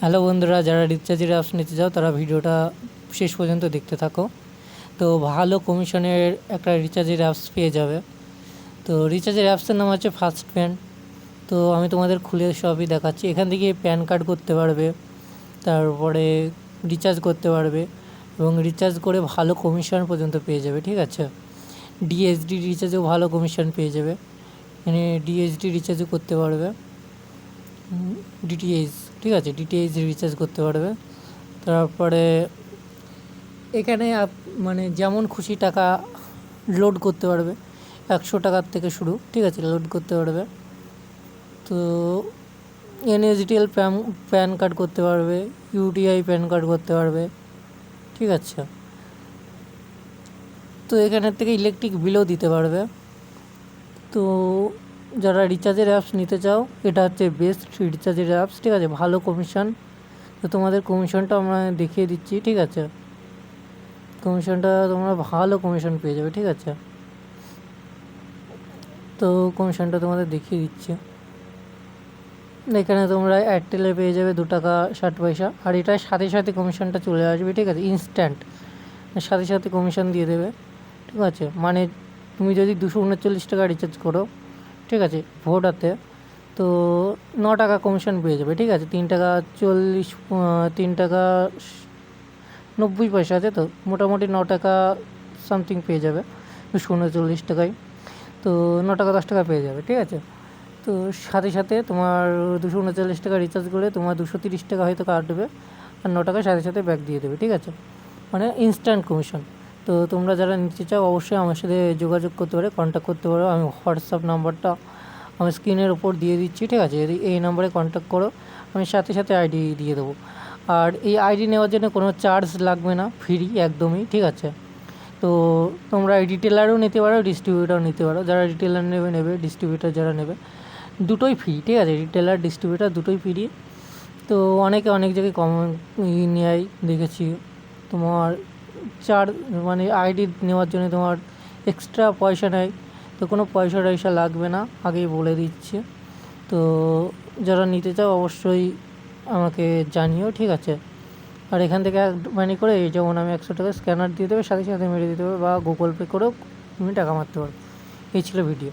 Hello বন্ধুরা, যারা রিচার্জের অ্যাপস নিতে চাও তারা ভিডিওটা শেষ পর্যন্ত দেখতে থাকো। তো ভালো কমিশনের একটা রিচার্জের অ্যাপস পেয়ে যাবে। তো রিচার্জের অ্যাপসের নাম হচ্ছে ফার্স্ট প্যান। তো আমি তোমাদের খুলে সবই দেখাচ্ছি। এখান থেকে প্যান কার্ড করতে পারবে, তারপরে রিচার্জ করতে পারবে এবং রিচার্জ করে ভালো কমিশন পর্যন্ত পেয়ে যাবে। ঠিক আছে, ডিএসডি রিচার্জেও ভালো কমিশন পেয়ে যাবে। এখানে ডিএসডি রিচার্জও করতে পারবে, ডিটিএইচ, ঠিক আছে, ডিটিএইচ রিচার্জ করতে পারবে। তারপরে এখানে মানে যেমন খুশি টাকা লোড করতে পারবে, 100 টাকার থেকে শুরু, ঠিক আছে, লোড করতে পারবে। তো এনএসডিএল প্যান কার্ড করতে পারবে, ইউটিআই প্যান কার্ড করতে পারবে, ঠিক আছে। তো এখানের থেকে ইলেকট্রিক বিলও দিতে পারবে। তো যারা রিচার্জের অ্যাপস নিতে চাও, এটা হচ্ছে বেস্ট রিচার্জের অ্যাপস, ঠিক আছে, ভালো কমিশন। তো তোমাদের কমিশনটা আমরা দেখিয়ে দিচ্ছি, ঠিক আছে। কমিশনটা তোমরা ভালো কমিশন পেয়ে যাবে, ঠিক আছে। তো কমিশনটা তোমাদের দেখিয়ে দিচ্ছি। এখানে তোমরা এয়ারটেলে পেয়ে যাবে 2 টাকা 60 পয়সা, আর এটার সাথে সাথে কমিশনটা চলে আসবে, ঠিক আছে, ইনস্ট্যান্ট, সাথে সাথে কমিশন দিয়ে দেবে, ঠিক আছে। মানে তুমি যদি 239 টাকা রিচার্জ করো, ঠিক আছে, ভোডাতে, তো 9 টাকা কমিশন পেয়ে যাবে, ঠিক আছে। 3 টাকা 90 পয়সা আছে, তো মোটামুটি 9 টাকা সামথিং পেয়ে যাবে 239 টাকায়। তো 9 টাকা 10 টাকা পেয়ে যাবে, ঠিক আছে। তো সাথে সাথে তোমার 239 টাকা রিচার্জ করে তোমার 230 টাকা হয়তো কাটবে, আর 9 টাকা সাথে সাথে ব্যাক দিয়ে দেবে, ঠিক আছে, মানে ইনস্ট্যান্ট কমিশন। তো তোমরা যারা নিতে চাও অবশ্যই আমার সাথে যোগাযোগ করতে পারো, কন্ট্যাক্ট করতে পারো। আমি হোয়াটসঅ্যাপ নাম্বারটা আমি স্ক্রিনের ওপর দিয়ে দিচ্ছি, ঠিক আছে। যদি এই নাম্বারে কন্ট্যাক্ট করো, আমি সাথে সাথে আইডি দিয়ে দেবো। আর এই আইডি নেওয়ার জন্য কোনো চার্জ লাগবে না, ফ্রি একদমই, ঠিক আছে। তো তোমরা রিটেলারও নিতে পারো, ডিস্ট্রিবিউটারও নিতে পারো। যারা রিটেলার নেবে, ডিস্ট্রিবিউটার যারা নেবে, দুটোই ফ্রি, ঠিক আছে, রিটেলার ডিস্ট্রিবিউটার দুটোই ফ্রি। তো অনেকে অনেক জায়গায় কম নেয় দেখেছি। তোমার মানে আইডি নেওয়ার জন্য তোমার এক্সট্রা পয়সা নেয়, তো কোনো পয়সা টয়সা লাগবে না, আগেই বলে দিচ্ছি। তো যারা নিতে চাও অবশ্যই আমাকে জানিও, ঠিক আছে। আর এখান থেকে মানে করে যেমন আমি 100 টাকা স্ক্যানার দিয়ে দেবে, সাথে সাথে মেরে দিতে হবে, বা গুগল পে করেও তুমি টাকা মারতে পারো। এই ছিল ভিডিও।